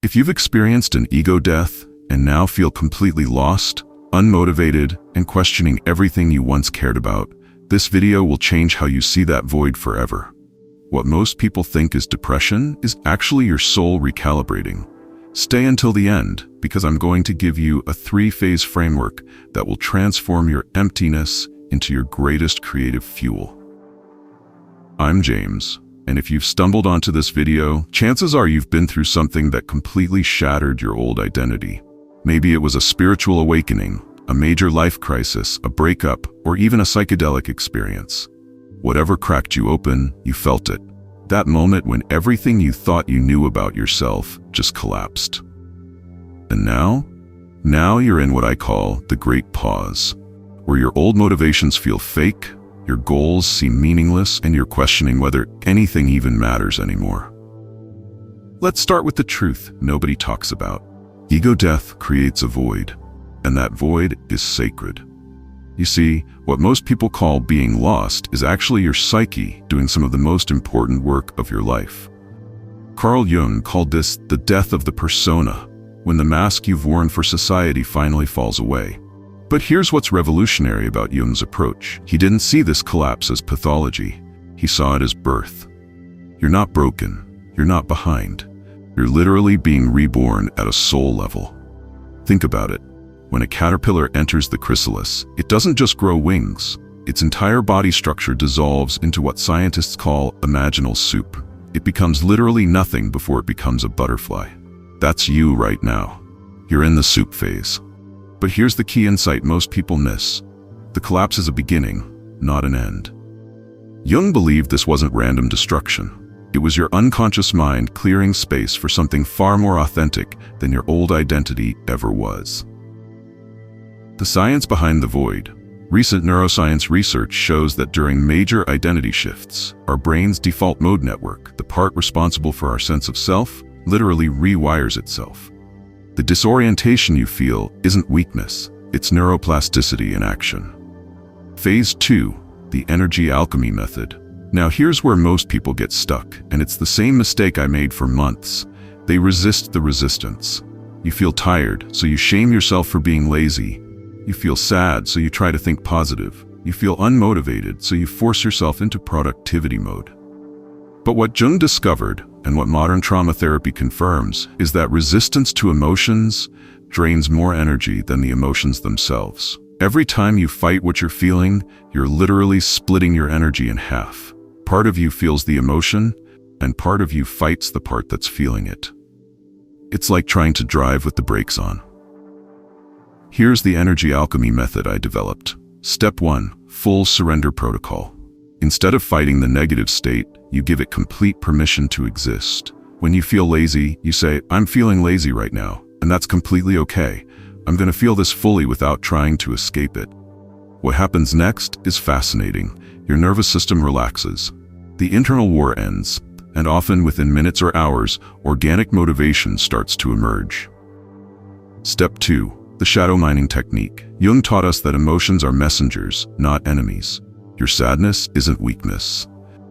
If you've experienced an ego death and now feel completely lost, unmotivated, and questioning everything you once cared about, this video will change how you see that void forever. What most people think is depression is actually your soul recalibrating. Stay until the end, because I'm going to give you a 3-phase framework that will transform your emptiness into your greatest creative fuel. I'm James, and if you've stumbled onto this video, chances are you've been through something that completely shattered your old identity. Maybe it was a spiritual awakening, a major life crisis, a breakup, or even a psychedelic experience. Whatever cracked you open, you felt it. That moment when everything you thought you knew about yourself just collapsed. And now you're in what I call the great pause, where your old motivations feel fake, your goals seem meaningless, and you're questioning whether anything even matters anymore. Let's start with the truth nobody talks about. Ego death creates a void, and that void is sacred. You see, what most people call being lost is actually your psyche doing some of the most important work of your life. Carl Jung called this the death of the persona, when the mask you've worn for society finally falls away. But here's what's revolutionary about Jung's approach. He didn't see this collapse as pathology. He saw it as birth. You're not broken. You're not behind. You're literally being reborn at a soul level. Think about it. When a caterpillar enters the chrysalis, it doesn't just grow wings. Its entire body structure dissolves into what scientists call imaginal soup. It becomes literally nothing before it becomes a butterfly. That's you right now. You're in the soup phase. But here's the key insight most people miss. The collapse is a beginning, not an end. Jung believed this wasn't random destruction. It was your unconscious mind clearing space for something far more authentic than your old identity ever was. The science behind the void. Recent neuroscience research shows that during major identity shifts, our brain's default mode network, the part responsible for our sense of self, literally rewires itself. The disorientation you feel isn't weakness, it's neuroplasticity in action. Phase 2, the energy alchemy method. Now here's where most people get stuck, and it's the same mistake I made for months. They resist the resistance. You feel tired, so you shame yourself for being lazy. You feel sad, so you try to think positive. You feel unmotivated, so you force yourself into productivity mode. But what Jung discovered, and what modern trauma therapy confirms, is that resistance to emotions drains more energy than the emotions themselves. Every time you fight what you're feeling, you're literally splitting your energy in half. Part of you feels the emotion, and part of you fights the part that's feeling it. It's like trying to drive with the brakes on. Here's the energy alchemy method I developed. Step 1, full surrender protocol. Instead of fighting the negative state, you give it complete permission to exist. When you feel lazy, you say, I'm feeling lazy right now, and that's completely okay. I'm going to feel this fully without trying to escape it. What happens next is fascinating. Your nervous system relaxes. The internal war ends, and often within minutes or hours, organic motivation starts to emerge. Step 2, the shadow mining technique. Jung taught us that emotions are messengers, not enemies. Your sadness isn't weakness.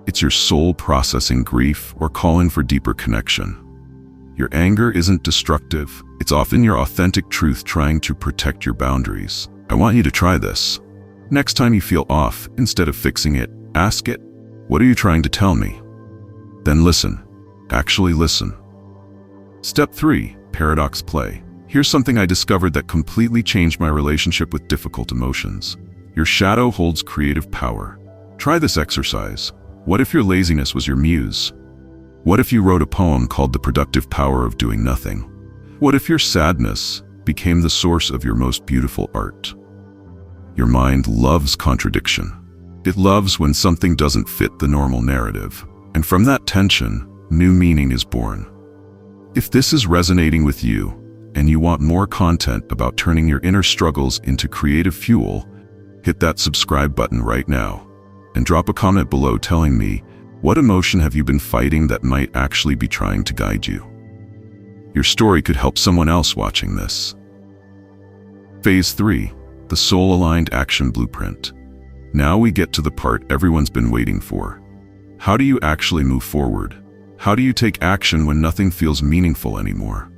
It's your soul processing grief or calling for deeper connection. Your anger isn't destructive. It's often your authentic truth trying to protect your boundaries. I want you to try this. Next time you feel off, instead of fixing it, ask it, what are you trying to tell me? Then listen. Actually listen. Step 3, paradox play. Here's something I discovered that completely changed my relationship with difficult emotions. Your shadow holds creative power. Try this exercise. What if your laziness was your muse? What if you wrote a poem called The Productive Power of Doing Nothing? What if your sadness became the source of your most beautiful art? Your mind loves contradiction. It loves when something doesn't fit the normal narrative. And from that tension, new meaning is born. If this is resonating with you, and you want more content about turning your inner struggles into creative fuel, hit that subscribe button right now and drop a comment below telling me, what emotion have you been fighting that might actually be trying to guide you? Your story could help someone else watching this. Phase 3, the soul-aligned action blueprint. Now we get to the part everyone's been waiting for. How do you actually move forward? How do you take action when nothing feels meaningful anymore?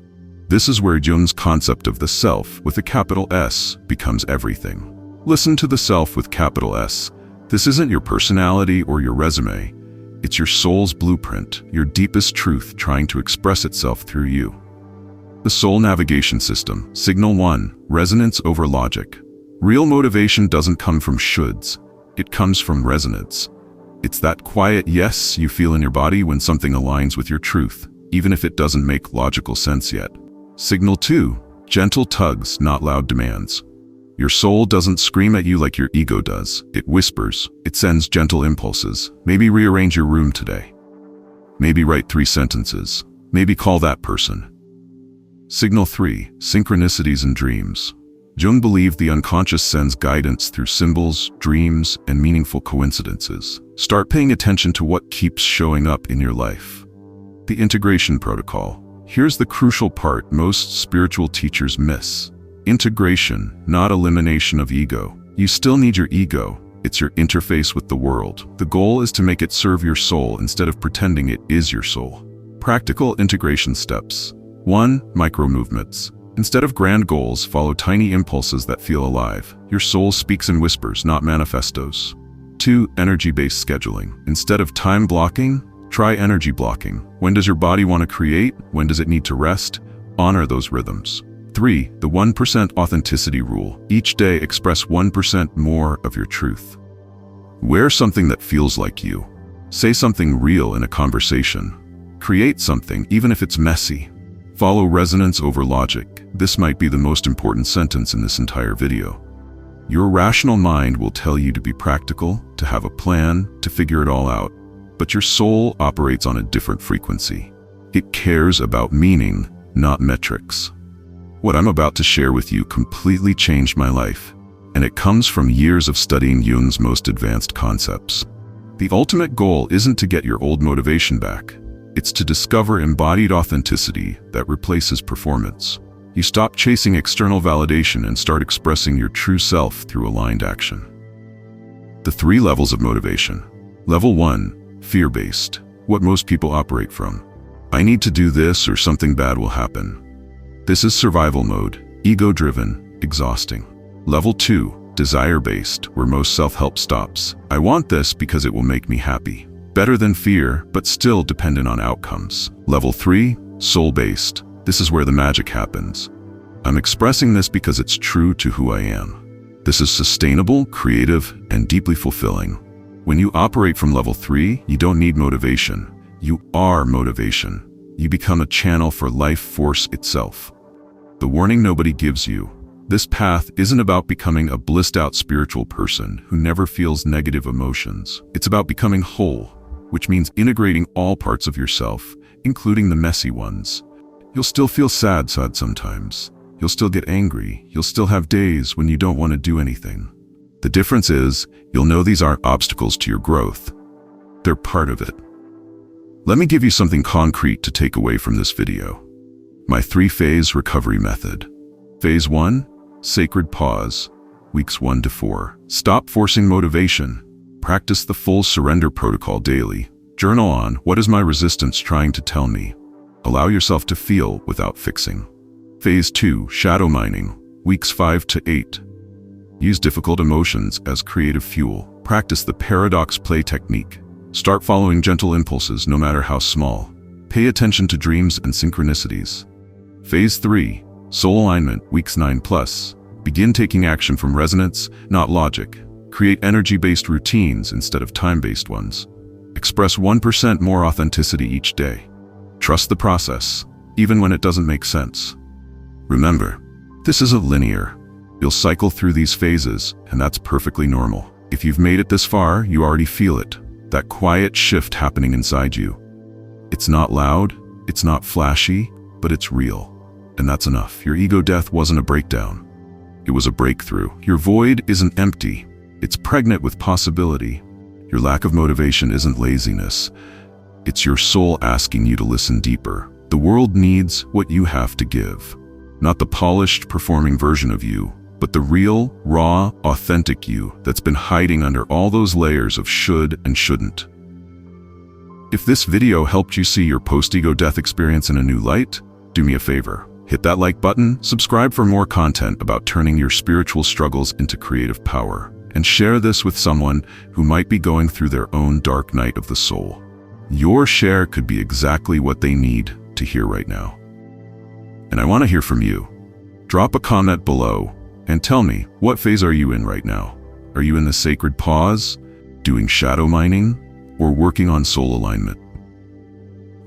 This is where Jung's concept of the self with a capital S becomes everything. Listen to the self with capital S. This isn't your personality or your resume. It's your soul's blueprint, your deepest truth trying to express itself through you. The Soul Navigation System, Signal 1, Resonance over Logic. Real motivation doesn't come from shoulds. It comes from resonance. It's that quiet yes you feel in your body when something aligns with your truth, even if it doesn't make logical sense yet. Signal 2, Gentle tugs, not loud demands. Your soul doesn't scream at you like your ego does. It whispers. It sends gentle impulses. Maybe rearrange your room today. Maybe write 3 sentences. Maybe call that person. Signal 3, Synchronicities and Dreams. Jung believed the unconscious sends guidance through symbols, dreams, and meaningful coincidences. Start paying attention to what keeps showing up in your life. The Integration Protocol. Here's the crucial part most spiritual teachers miss. Integration, not elimination of ego. You still need your ego. It's your interface with the world. The goal is to make it serve your soul instead of pretending it is your soul. Practical integration steps. 1. Micro movements. Instead of grand goals, follow tiny impulses that feel alive. Your soul speaks in whispers, not manifestos. 2. Energy-based scheduling. Instead of time blocking, try energy blocking. When does your body want to create? When does it need to rest? Honor those rhythms. 3. The 1% authenticity rule. Each day express 1% more of your truth. Wear something that feels like you. Say something real in a conversation. Create something, even if it's messy. Follow resonance over logic. This might be the most important sentence in this entire video. Your rational mind will tell you to be practical, to have a plan, to figure it all out. But your soul operates on a different frequency. It cares about meaning, not metrics. What I'm about to share with you completely changed my life, and it comes from years of studying Jung's most advanced concepts. The ultimate goal isn't to get your old motivation back. It's to discover embodied authenticity that replaces performance. You stop chasing external validation and start expressing your true self through aligned action. The 3 levels of motivation. Level 1, fear-based, what most people operate from. I need to do this or something bad will happen. This is survival mode, ego-driven, exhausting. Level 2, desire-based, where most self-help stops. I want this because it will make me happy. Better than fear, but still dependent on outcomes. Level 3, soul-based. This is where the magic happens. I'm expressing this because it's true to who I am. This is sustainable, creative, and deeply fulfilling. When you operate from level 3, you don't need motivation. You are motivation. You become a channel for life force itself. The warning nobody gives you. This path isn't about becoming a blissed-out spiritual person who never feels negative emotions. It's about becoming whole, which means integrating all parts of yourself, including the messy ones. You'll still feel sad sometimes. You'll still get angry. You'll still have days when you don't want to do anything. The difference is, you'll know these aren't obstacles to your growth. They're part of it. Let me give you something concrete to take away from this video. My 3-phase recovery method. Phase 1, sacred pause, weeks 1 to 4. Stop forcing motivation. Practice the full surrender protocol daily. Journal on, what is my resistance trying to tell me? Allow yourself to feel without fixing. Phase 2, shadow mining, weeks 5 to 8. Use difficult emotions as creative fuel. Practice the paradox play technique. Start following gentle impulses no matter how small. Pay attention to dreams and synchronicities. Phase 3, soul alignment, weeks 9+. Begin taking action from resonance, not logic. Create energy-based routines instead of time-based ones. Express 1% more authenticity each day. Trust the process, even when it doesn't make sense. Remember, this isn't linear. You'll cycle through these phases, and that's perfectly normal. If you've made it this far, you already feel it. That quiet shift happening inside you. It's not loud, it's not flashy, but it's real. And that's enough. Your ego death wasn't a breakdown. It was a breakthrough. Your void isn't empty. It's pregnant with possibility. Your lack of motivation isn't laziness. It's your soul asking you to listen deeper. The world needs what you have to give. Not the polished, performing version of you, but the real, raw, authentic you that's been hiding under all those layers of should and shouldn't. If this video helped you see your post-ego death experience in a new light, do me a favor. Hit that like button, subscribe for more content about turning your spiritual struggles into creative power, and share this with someone who might be going through their own dark night of the soul. Your share could be exactly what they need to hear right now. And I want to hear from you. Drop a comment below and tell me, what phase are you in right now? Are you in the sacred pause, doing shadow mining, or working on soul alignment?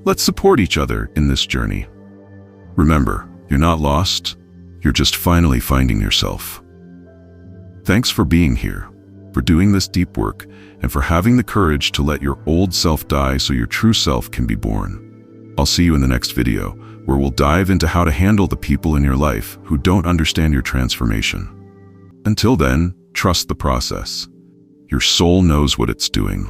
Let's support each other in this journey. Remember, you're not lost, you're just finally finding yourself. Thanks for being here, for doing this deep work, and for having the courage to let your old self die so your true self can be born. I'll see you in the next video, where we'll dive into how to handle the people in your life who don't understand your transformation. Until then, trust the process. Your soul knows what it's doing.